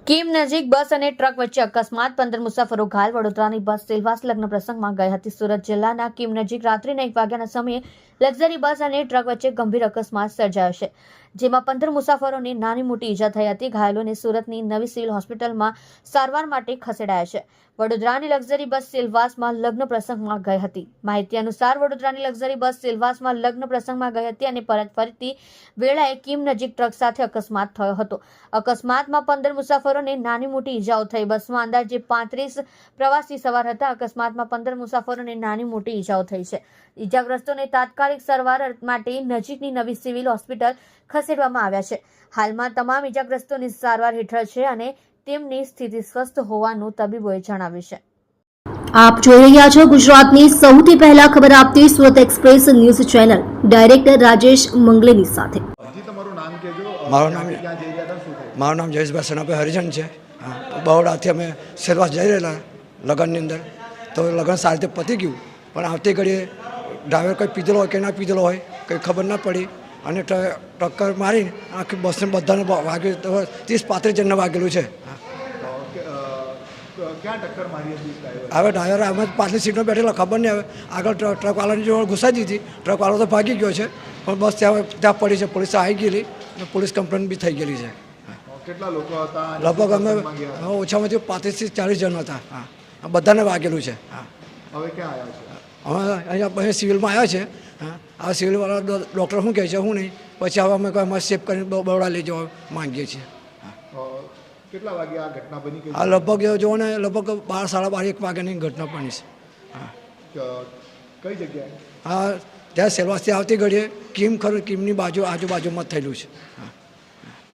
કીમ નજીક બસ અને ટ્રક વચ્ચે અકસ્માત 15 મુસાફરો ઘાયલ વડોદરાની બસ સેલવાસ લગ્ન પ્રસંગમાં ગઈ હતી સુરત જિલ્લાના કીમ નજીક રાત્રિના 1 વાગ્યાના સમયે લક્ઝરી બસ અને ટ્રક વચ્ચે ગંભીર અકસ્માત સર્જાયો છે જેમાં 15 મુસાફરોને નાની મોટી ઈજા થઈ હતી ઘાયલોને સુરતની નવી સિવિલ હોસ્પિટલમાં સારવાર માટે ખસેડાયા છે વડોદરાની લક્ઝરી બસ સેલવાસમાં લગ્ન પ્રસંગમાં ગઈ હતી માહિતી અનુસાર વડોદરાની લક્ઝરી બસ સેલવાસમાં લગ્ન પ્રસંગમાં ગઈ હતી અને પરત ફરતી વેળાએ કીમ નજીક ટ્રક સાથે અકસ્માત થયો હતો અકસ્માતમાં 15 મુસાફરોને નાની મોટી ઈજાઓ થઈ બસમાં અંદાજે 35 પ્રવાસી સવાર હતા અકસ્માતમાં 15 મુસાફરોને નાની મોટી ઈજાઓ થઈ છે ઈજાગ્રસ્તોને તાત્કાલિક સારવાર માટે નજીકની નવી સિવિલ હોસ્પિટલ ખસેડવામાં આવ્યા છે હાલમાં તમામ ઈજાગ્રસ્તોની સારવાર હેઠળ છે અને તેમની સ્થિતિ સ્વસ્થ હોવાનું તબીબોએ જણાવ્યું છે। આપ જોઈ રહ્યા છો ગુજરાતની સૌથી પહેલા ખબર આપતી Surat Express News channel director Rajesh Mangleni સાથે। મારું નામ જયેશભાઈ સનાભાઈ હરિજન છે। બરોડાથી અમે સેલવાસ જઈ રહેલા લગ્નની અંદર તો લગ્ન સારી રીતે પતી ગયું પણ આવતી ઘડીએ ડ્રાઈવર કંઈ પીધેલો હોય કે ના પીધેલો હોય કંઈ ખબર ના પડી અને ટક્કર મારીને આખી બસને બધાને વાગ્યું 30-35 જણને વાગેલું છે। હવે ડ્રાઈવર આમાં પાછલી સીટમાં બેઠેલા ખબર નહીં હવે આગળ ટ્રકવાળાની જોડે ઘુસાઈ દીધી ટ્રકવાળો તો ભાગી ગયો છે પણ બસ ત્યાં પડી છે પોલીસ આવી ગયેલી અને પોલીસ કમ્પ્લેન બી થઈ ગયેલી છે। કેટલા લોકો હતા? લગભગ અમે ઓછામાંથી 35 થી 40 જણ હતા। હા બધાને વાગેલું છે। હવે ક્યાં આવ્યા છે? હવે અહીંયા સિવિલમાં આવ્યા છે। આ સિવિલવાળા ડૉક્ટર શું કહે છે શું નહીં પછી હવે અમે અમે સેફ કરીને બરોડા લઈ જવા માંગીએ છીએ। કેટલા વાગે આ ઘટના બની? આ લગભગ જુઓ ને લગભગ 12-12:30 1 વાગ્યાની ઘટના બની છે। કઈ જગ્યાએ? હા ત્યાં સેલવાસથી આવતી ઘડીએ કીમ ખરું કીમની આજુબાજુમાં થયેલું છે।